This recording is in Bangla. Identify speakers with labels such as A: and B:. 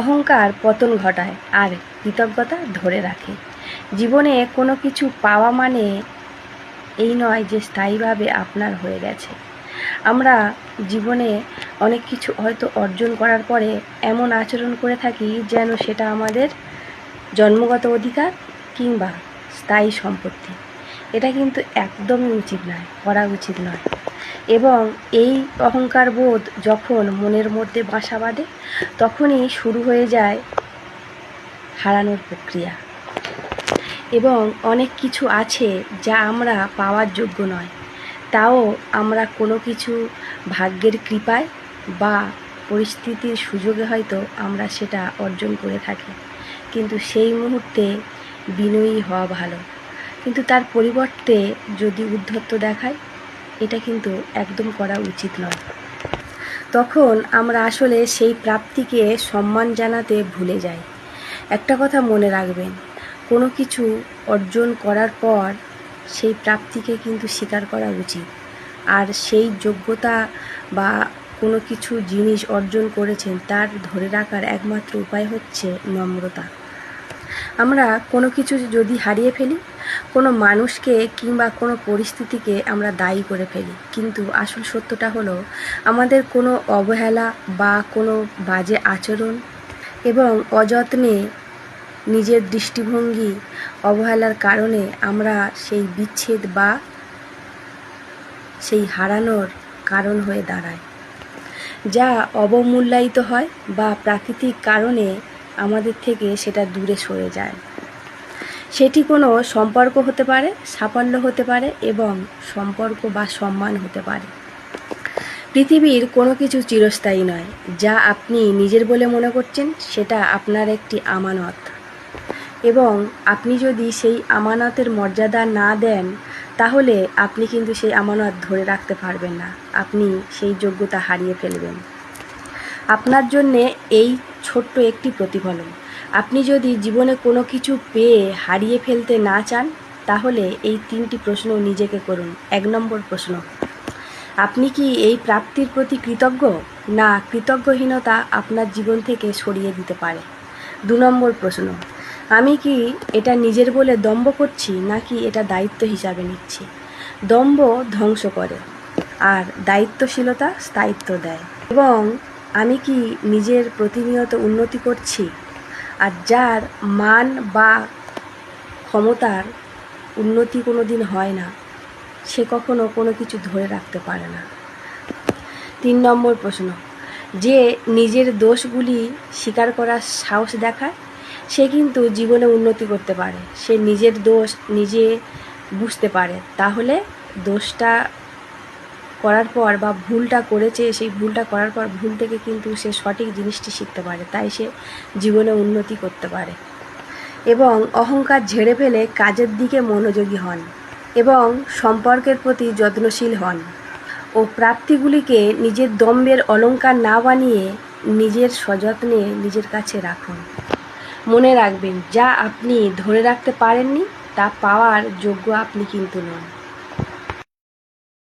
A: অহংকার পতন ঘটায় আর কৃতজ্ঞতা ধরে রাখে। জীবনে কোনো কিছু পাওয়া মানে এই নয় যে স্থায়ীভাবে আপনার হয়ে গেছে। আমরা জীবনে অনেক কিছু হয়তো অর্জন করার পরে এমন আচরণ করে থাকি যেন সেটা আমাদের জন্মগত অধিকার কিংবা স্থায়ী সম্পত্তি। এটা কিন্তু একদমই উচিত নয়, করা উচিত নয়। এবং এই অহংকার বোধ যখন মনের মধ্যে বাসা বাঁধে তখনই শুরু হয়ে যায় হারানোর প্রক্রিয়া। এবং অনেক কিছু আছে যা আমরা পাওয়ার যোগ্য নয়, তাও আমরা কোনো কিছু ভাগ্যের কৃপায় বা পরিস্থিতির সুযোগে হয়তো আমরা সেটা অর্জন করে থাকি। কিন্তু সেই মুহূর্তে বিনয়ী হওয়া ভালো, কিন্তু তার পরিবর্তে যদি উদ্ধত্ত দেখায়, এটা কিন্তু একদম করা উচিত নয়। তখন আমরা আসলে সেই প্রাপ্তিকে সম্মান জানাতে ভুলে যাই। একটা কথা মনে রাখবেন, কোনো কিছু অর্জন করার পর সেই প্রাপ্তিকে কিন্তু স্বীকার করা উচিত। আর সেই যোগ্যতা বা কোনো কিছু জিনিস অর্জন করেছেন তার ধরে রাখার একমাত্র উপায় হচ্ছে নম্রতা। আমরা কোনো কিছু যদি হারিয়ে ফেলি, কোনো মানুষকে কিংবা কোনো পরিস্থিতিকে আমরা দায়ী করে ফেলি, কিন্তু আসল সত্যটা হলো আমাদের কোনো অবহেলা বা কোনো বাজে আচরণ এবং অযত্নে নিজের দৃষ্টিভঙ্গি অবহেলার কারণে আমরা সেই বিচ্ছেদ বা সেই হারানোর কারণ হয়ে দাঁড়ায়, যা অবমূল্যায়িত হয় বা প্রাকৃতিক কারণে আমাদের থেকে সেটা দূরে সরে যায়। সেটি কোনো সম্পর্ক হতে পারে, সাফল্য হতে পারে এবং সম্পর্ক বা সম্মান হতে পারে। পৃথিবীর কোনো কিছু চিরস্থায়ী নয়। যা আপনি নিজের বলে মনে করছেন সেটা আপনার একটি আমানত, এবং আপনি যদি সেই আমানতের মর্যাদা না দেন তাহলে আপনি কিন্তু সেই আমানত ধরে রাখতে পারবেন না, আপনি সেই যোগ্যতা হারিয়ে ফেলবেন। আপনার জন্যে এই ছোট্ট একটি প্রতিফলন। আপনি যদি জীবনে কোনো কিছু পেয়ে হারিয়ে ফেলতে না চান তাহলে এই 3টি প্রশ্ন নিজেকে করুন। 1 নম্বর প্রশ্ন, আপনি কি এই প্রাপ্তির প্রতি কৃতজ্ঞ? না কৃতজ্ঞহীনতা আপনার জীবন থেকে সরিয়ে দিতে পারে। 2 নম্বর প্রশ্ন, আমি কি এটা নিজের বলে দম্ভ করছি নাকি এটা দায়িত্ব হিসাবে নিচ্ছি? দম্ভ ধ্বংস করে আর দায়িত্বশীলতা স্থায়িত্ব দেয়। এবং আমি কি নিজের প্রতিনিয়ত উন্নতি করছি? আর যার মান বা ক্ষমতার উন্নতি কোনো দিন হয় না, সে কখনো কোনো কিছু ধরে রাখতে পারে না। 3 নম্বর প্রশ্ন, যে নিজের দোষগুলি স্বীকার করার সাহস দেখায় সে কিন্তু জীবনে উন্নতি করতে পারে। সে নিজের দোষ নিজে বুঝতে পারে, তাহলে দোষটা করার পর বা ভুলটা করেছে, সেই ভুলটা করার পর ভুল থেকে কিন্তু সে সঠিক জিনিসটি শিখতে পারে, তাই সে জীবনে উন্নতি করতে পারে। এবং অহংকার ঝেড়ে ফেলে কাজের দিকে মনোযোগী হন এবং সম্পর্কের প্রতি যত্নশীল হন ও প্রাপ্তিগুলিকে নিজের দম্ভের অলংকার না বানিয়ে নিজের সযত্নে নিজের কাছে রাখুন। মনে রাখবেন, যা আপনি ধরে রাখতে পারেননি তা পাওয়ার যোগ্য আপনি কিন্তু নন।